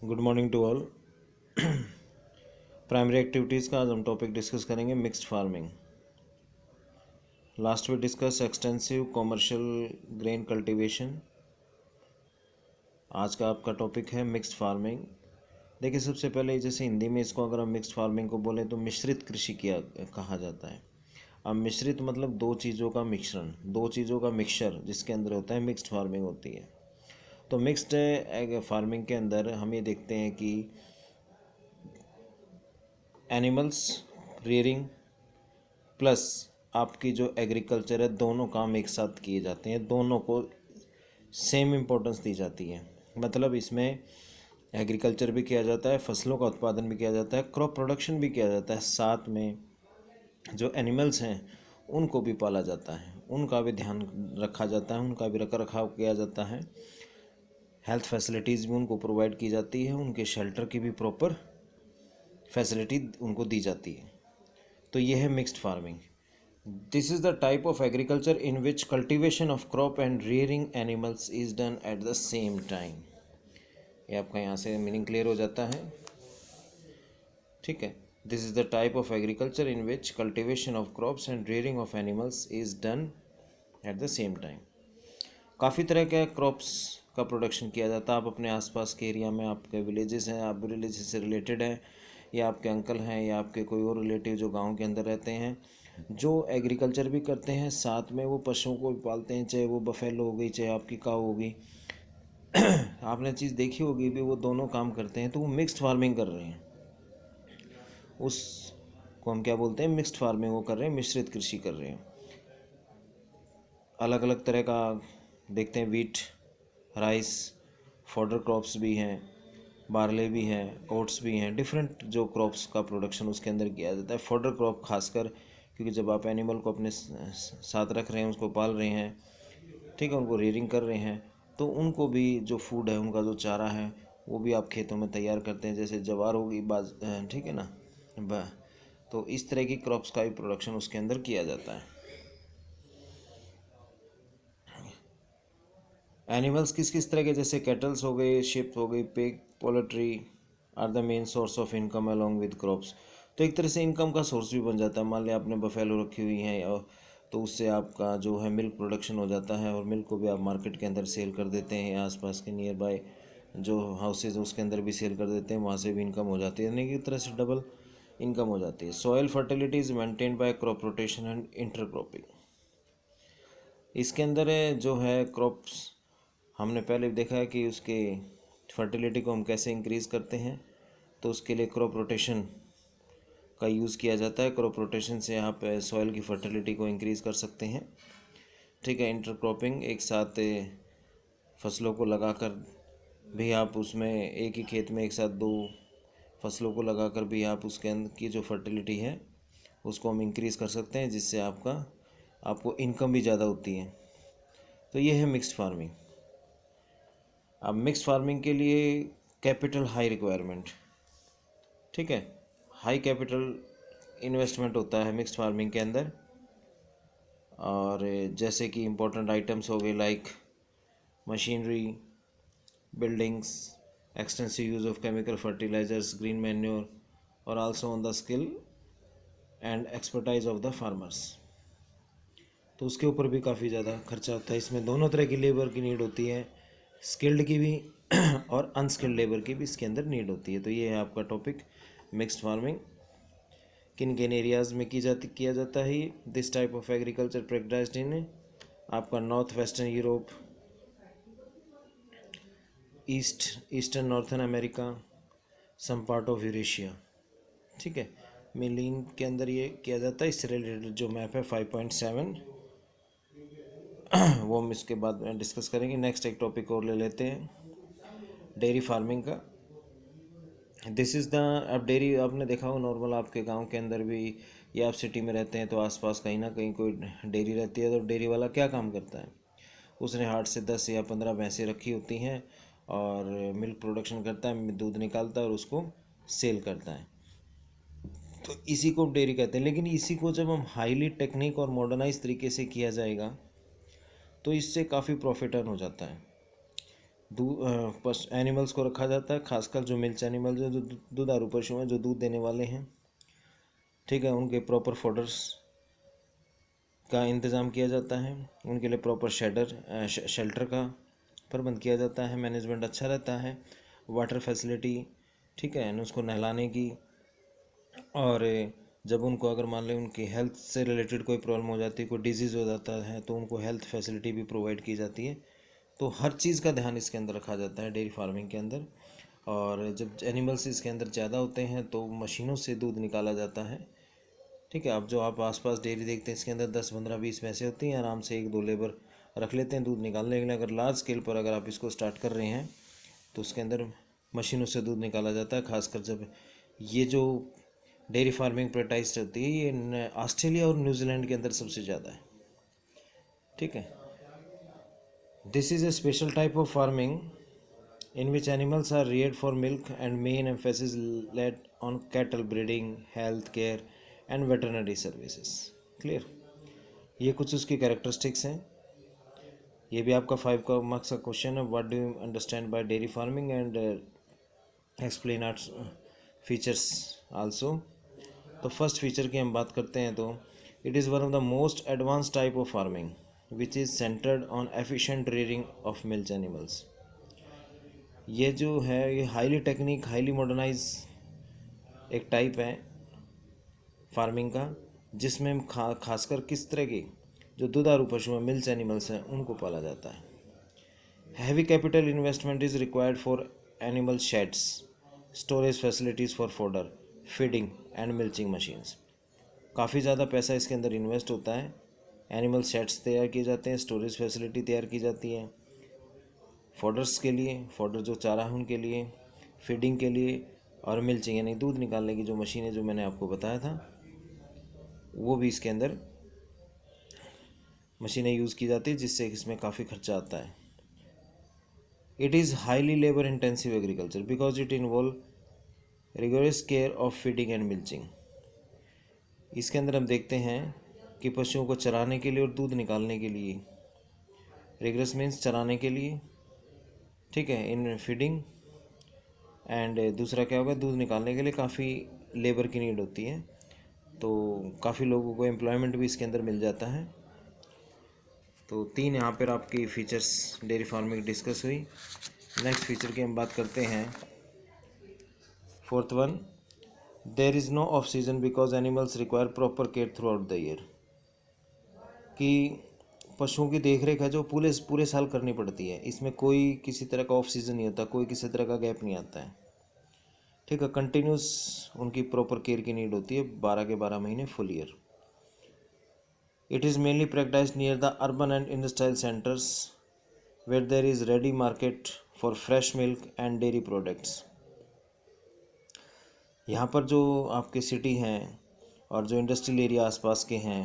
Good morning to all. Primary activities का आज हम टॉपिक डिस्कस करेंगे mixed farming. Last we discuss extensive commercial grain cultivation. आज का आपका टॉपिक है मिक्स्ड फार्मिंग। देखिए, सबसे पहले जैसे हिंदी में इसको अगर हम मिक्स्ड फार्मिंग को बोलें तो मिश्रित कृषि किया कहा जाता है। अब मिश्रित मतलब दो चीज़ों का मिश्रण, दो चीज़ों का मिक्सचर जिसके अंदर होता है मिक्स्ड फार्मिंग होती है। तो मिक्स्ड फार्मिंग के अंदर हम ये देखते हैं कि एनिमल्स रियरिंग प्लस आपकी जो एग्रीकल्चर है, दोनों काम एक साथ किए जाते हैं, दोनों को सेम इम्पोर्टेंस दी जाती है। मतलब इसमें एग्रीकल्चर भी किया जाता है, फसलों का उत्पादन भी किया जाता है, क्रॉप प्रोडक्शन भी किया जाता है, साथ में जो एनिमल्स हैं उनको भी पाला जाता है, उनका भी ध्यान रखा जाता है, उनका भी रख रखाव किया जाता है, हेल्थ फैसिलिटीज़ भी उनको प्रोवाइड की जाती है, उनके शेल्टर की भी प्रॉपर फैसिलिटी उनको दी जाती है। तो ये है mixed farming. This is the type of agriculture in which cultivation of crop and rearing animals is done at the same time. ये आपका यहाँ से मीनिंग क्लियर हो जाता है, ठीक है। This is the type of agriculture in which cultivation of crops and rearing of animals is done at the same time. काफ़ी तरह के क्रॉप्स का प्रोडक्शन किया जाता है। आप अपने आसपास के एरिया में, आपके विलेजेस हैं, आप विलेजेस से रिलेटेड हैं, या आपके अंकल हैं, या आपके कोई और रिलेटिव जो गांव के अंदर रहते हैं, जो एग्रीकल्चर भी करते हैं, साथ में वो पशुओं को भी पालते हैं, चाहे वो बफेलो हो गई, चाहे आपकी काऊ हो गई। आपने चीज़ देखी होगी भी, वो दोनों काम करते हैं, तो वो मिक्स्ड फार्मिंग कर रहे हैं। उसको हम क्या बोलते हैं? मिक्स्ड फार्मिंग वो कर रहे हैं, मिश्रित कृषि कर रहे हैं। अलग अलग तरह का देखते हैं, वीट, राइस, फॉडर क्रॉप्स भी हैं, बारले भी हैं, ओट्स भी हैं, डिफरेंट जो क्रॉप्स का प्रोडक्शन उसके अंदर किया जाता है। फॉडर क्रॉप खासकर, क्योंकि जब आप एनिमल को अपने साथ रख रहे हैं, उसको पाल रहे हैं, ठीक है, उनको रियरिंग कर रहे हैं, तो उनको भी जो फूड है, उनका जो चारा है, वो भी आप खेतों में तैयार करते हैं। जैसे जवार होगी, ठीक है ना, तो इस तरह की क्रॉप्स का भी प्रोडक्शन उसके अंदर किया जाता है। एनिमल्स किस किस तरह के, जैसे कैटल्स हो गए, शिप हो गई, pig, poultry are the main source of income along with crops. तो एक तरह से इनकम का सोर्स भी बन जाता है। मान लिया आपने बफेलो रखी हुई हैं, और तो उससे आपका जो है मिल्क प्रोडक्शन हो जाता है, और मिल्क को भी आप मार्केट के अंदर सेल कर देते हैं, आसपास के नियर बाय जो हाउसेज उसके अंदर भी सेल कर देते हैं, वहाँ से भी इनकम हो जाती है, यानी कि एक तरह से डबल इनकम हो जाती है। Soil fertility is maintained by crop rotation and intercropping. इसके अंदर जो है क्रॉप्स, हमने पहले देखा है कि उसके फर्टिलिटी को हम कैसे इंक्रीज़ करते हैं, तो उसके लिए क्रॉप रोटेशन का यूज़ किया जाता है। क्रॉप रोटेशन से आप सॉइल की फर्टिलिटी को इंक्रीज़ कर सकते हैं, ठीक है। इंटरक्रॉपिंग, एक साथ फसलों को लगाकर भी आप उसमें एक ही खेत में एक साथ दो फसलों को लगाकर भी आप उसके अंदर की जो फर्टिलिटी है उसको हम इंक्रीज़ कर सकते हैं, जिससे आपको इनकम भी ज़्यादा होती है। तो ये है मिक्स्ड फार्मिंग। अब मिक्स फार्मिंग के लिए कैपिटल हाई रिक्वायरमेंट, ठीक है, हाई कैपिटल इन्वेस्टमेंट होता है मिक्स फार्मिंग के अंदर। और जैसे कि इम्पोर्टेंट आइटम्स हो गए like machinery, buildings, extensive use of chemical fertilisers, green manure, और also on the skill and expertise of the farmers. तो उसके ऊपर भी काफ़ी ज़्यादा खर्चा होता है। इसमें दोनों तरह की लेबर की नीड होती है, स्किल्ड की भी और अनस्किल्ड लेबर की भी इसके अंदर नीड होती है। तो ये है आपका टॉपिक मिक्स्ड फार्मिंग। किन किन एरियाज़ में किया जाता है this type of agriculture practised in आपका north western Europe, eastern northern America, some part of Eurasia, ठीक है। मिलीन के अंदर ये किया जाता है। इससे रिलेटेड जो मैप है 5.7 वो हम इसके बाद में डिस्कस करेंगे। नेक्स्ट एक टॉपिक और ले लेते हैं, डेयरी फार्मिंग का। दिस इज़ द, अब डेयरी आपने देखा हो नॉर्मल आपके गांव के अंदर भी, या आप सिटी में रहते हैं तो आसपास कहीं ना कहीं कोई डेयरी रहती है। तो डेयरी वाला क्या काम करता है? उसने 8 से 10 या 15 भैंसें रखी होती हैं, और मिल्क प्रोडक्शन करता है, दूध निकालता है और उसको सेल करता है। तो इसी को डेयरी कहते हैं। लेकिन इसी को जब हम हाईली टेक्निक और मॉडर्नाइज तरीके से किया जाएगा तो इससे काफ़ी प्रॉफिट अर्न हो जाता है। एनिमल्स को रखा जाता है, खासकर जो मिल्क एनिमल्स हैं, जो दुधारू पशु हैं, जो दूध देने वाले हैं, ठीक है, उनके प्रॉपर फॉडर्स का इंतज़ाम किया जाता है, उनके लिए प्रॉपर शेल्टर का प्रबंध किया जाता है, मैनेजमेंट अच्छा रहता है, वाटर फैसिलिटी, ठीक है, उसको नहलाने की, और जब उनको अगर मान लें उनकी हेल्थ से रिलेटेड कोई प्रॉब्लम हो जाती है, कोई डिजीज़ हो जाता है, तो उनको हेल्थ फैसिलिटी भी प्रोवाइड की जाती है। तो हर चीज़ का ध्यान इसके अंदर रखा जाता है डेयरी फार्मिंग के अंदर। और जब एनिमल्स इसके अंदर ज़्यादा होते हैं तो मशीनों से दूध निकाला जाता है, ठीक है। अब जो आप आसपास डेयरी देखते हैं, इसके अंदर 10, 15, 20 भैंसें होती हैं, आराम से 1, 2 लेबर रख लेते हैं दूध निकालने के लिए। अगर लार्ज स्केल पर अगर आप इसको स्टार्ट कर रहे हैं तो उसके अंदर मशीनों से दूध निकाला जाता है। खासकर जब ये जो डेयरी फार्मिंग प्रैक्टिस होती है, ये ऑस्ट्रेलिया और न्यूजीलैंड के अंदर सबसे ज़्यादा है, ठीक है। This is a special type of farming in which animals are reared for milk and main emphasis laid on cattle breeding, health care and veterinary services. Clear? ये कुछ उसकी कैरेक्टरिस्टिक्स हैं। ये भी आपका 5 का मार्क्स का क्वेश्चन है। What do you understand by dairy farming and explain arts features also. तो फर्स्ट फीचर की हम बात करते हैं तो it is one of the most advance type of farming which is centred on efficient rearing of milk animals. ये जो है ये हाईली टेक्निक, हाईली मॉडर्नाइज एक टाइप है फार्मिंग का, जिसमें हम खासकर किस तरह के जो दुधारू पशु हैं, मिल्क एनिमल्स हैं, उनको पाला जाता है। Heavy capital investment is required for animal shades, storage facilities for fodder, feeding and milching machines. काफ़ी ज़्यादा पैसा इसके अंदर इन्वेस्ट होता है। एनिमल शेड्स तैयार किए जाते हैं, स्टोरेज फैसिलिटी तैयार की जाती है फॉडर्स के लिए, फॉडर जो चारा है उनके लिए, फीडिंग के लिए, और मिल्चिंग यानी दूध निकालने की जो मशीनें जो मैंने आपको बताया था, वो भी इसके अंदर मशीनें यूज़ की जाती है, जिससे इसमें काफ़ी खर्चा आता है। It is highly labour intensive agriculture because it involve rigorous care of feeding and milching. इसके अंदर हम देखते हैं कि पशुओं को चराने के लिए और दूध निकालने के लिए, रिगरस मीन्स चराने के लिए, ठीक है, इन फीडिंग एंड दूसरा क्या होगा, दूध निकालने के लिए काफ़ी लेबर की नीड होती है। तो काफ़ी लोगों को एम्प्लॉयमेंट भी इसके अंदर मिल जाता है। तो 3 यहाँ पर आपकी फ़ीचर्स डेयरी फार्मिंग डिस्कस हुई। नेक्स्ट फीचर की हम बात करते हैं। 4th one, there is no off season because animals require proper care throughout the year. कि पशुओं की देखरेख है जो पूरे साल करनी पड़ती है, इसमें कोई किसी तरह का ऑफ सीज़न नहीं होता, कोई किसी तरह का गैप नहीं आता है, ठीक है। कंटिन्यूस उनकी प्रॉपर केयर की नीड होती है 12 के 12 महीने full year. It is mainly practised near the urban and industrial centres where there is ready market for fresh milk and dairy products. यहाँ पर जो आपके सिटी हैं और जो इंडस्ट्रियल एरिया आसपास के हैं,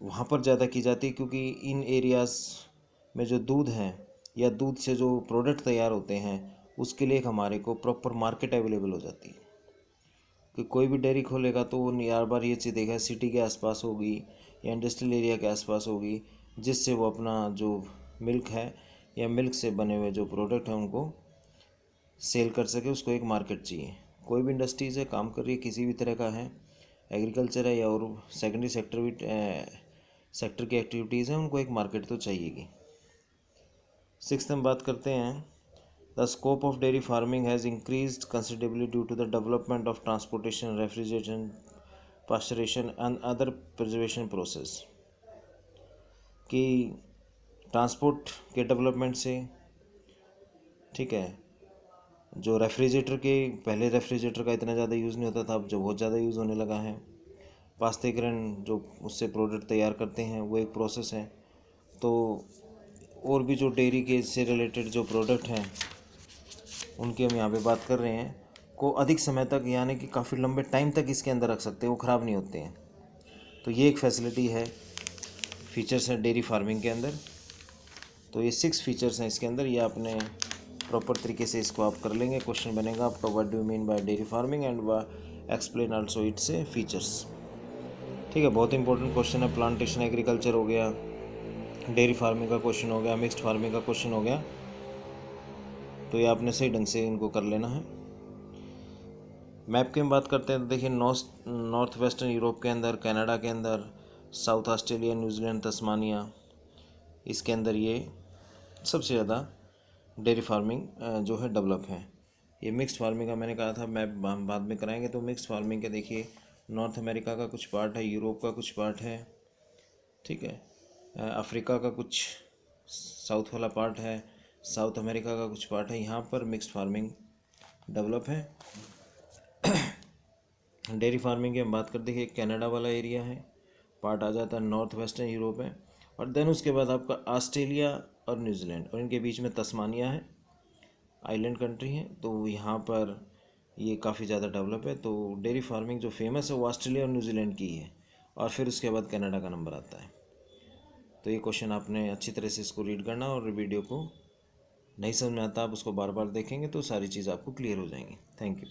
वहाँ पर ज़्यादा की जाती है, क्योंकि इन एरियाज़ में जो दूध है या दूध से जो प्रोडक्ट तैयार होते हैं, उसके लिए हमारे को प्रॉपर मार्केट अवेलेबल हो जाती है। कि कोई भी डेयरी खोलेगा तो वो हर बार ये चीज़ देखा सिटी के आसपास होगी या इंडस्ट्रियल एरिया के आसपास होगी, जिससे वो अपना जो मिल्क है या मिल्क से बने हुए जो प्रोडक्ट हैं उनको सेल कर सके। उसको एक मार्केट चाहिए। कोई भी इंडस्ट्रीज़ है, काम कर रही है, किसी भी तरह का है, एग्रीकल्चर है या और सेकेंडरी सेक्टर की एक्टिविटीज़ हैं, उनको एक मार्केट तो चाहिएगी। 6th हम बात करते हैं। The scope of dairy farming has increased considerably due to the development of transportation, refrigeration, pasteurisation and other preservation process. कि ट्रांसपोर्ट के डेवलपमेंट से, ठीक है, जो रेफ्रिजरेटर के, पहले रेफ्रिजरेटर का इतना ज़्यादा यूज़ नहीं होता था, अब जो बहुत ज़्यादा यूज़ होने लगा है। पास्तेकरण जो उससे प्रोडक्ट तैयार करते हैं, वो एक प्रोसेस है। तो और भी जो डेयरी के से रिलेटेड जो प्रोडक्ट हैं उनकी हम यहाँ पे बात कर रहे हैं, को अधिक समय तक यानी कि काफ़ी लंबे टाइम तक इसके अंदर रख सकते हैं, वो ख़राब नहीं होते हैं। तो ये एक फैसिलिटी है, फीचर्स हैं डेयरी फार्मिंग के अंदर। तो ये 6 फीचर्स हैं इसके अंदर। ये आपने प्रॉपर तरीके से इसको आप कर लेंगे। क्वेश्चन बनेगा आपका, what do you mean by dairy farming and explain also its features, ठीक है। बहुत इंपॉर्टेंट क्वेश्चन है। प्लांटेशन एग्रीकल्चर हो गया, डेयरी फार्मिंग का क्वेश्चन हो गया, मिक्स्ड फार्मिंग का क्वेश्चन हो गया, तो ये आपने सही ढंग से इनको कर लेना है। मैप की हम बात करते हैं तो देखिए नॉर्थ वेस्टर्न यूरोप के अंदर, कनाडा के अंदर, साउथ ऑस्ट्रेलिया, न्यूजीलैंड, तस्मानिया, इसके अंदर ये सबसे ज़्यादा डेयरी फार्मिंग जो है डेवलप है। ये मिक्स्ड फार्मिंग का मैंने कहा था, मैप हम बाद में कराएंगे। तो मिक्स्ड फार्मिंग के देखिए नॉर्थ अमेरिका का कुछ पार्ट है, यूरोप का कुछ पार्ट है, ठीक है, अफ्रीका का कुछ साउथ वाला पार्ट है, साउथ अमेरिका का कुछ पार्ट है, यहाँ पर मिक्स्ड फार्मिंग डेवलप है। डेयरी फार्मिंग की हम बात करते हैं, कनाडा वाला एरिया है, पार्ट आ जाता है नॉर्थ वेस्टर्न यूरोप है, और देन उसके बाद आपका ऑस्ट्रेलिया और न्यूजीलैंड, और इनके बीच में तस्मानिया है, आइलैंड कंट्री है। तो यहाँ पर ये काफ़ी ज़्यादा डेवलप है। तो डेयरी फार्मिंग जो फेमस है वो ऑस्ट्रेलिया और न्यूजीलैंड की है, और फिर उसके बाद कनाडा का नंबर आता है। तो ये क्वेश्चन आपने अच्छी तरह से इसको रीड करना, और वीडियो को नहीं समझ में आता आप उसको बार बार देखेंगे तो सारी चीज़ आपको क्लियर हो जाएंगी। Thank you.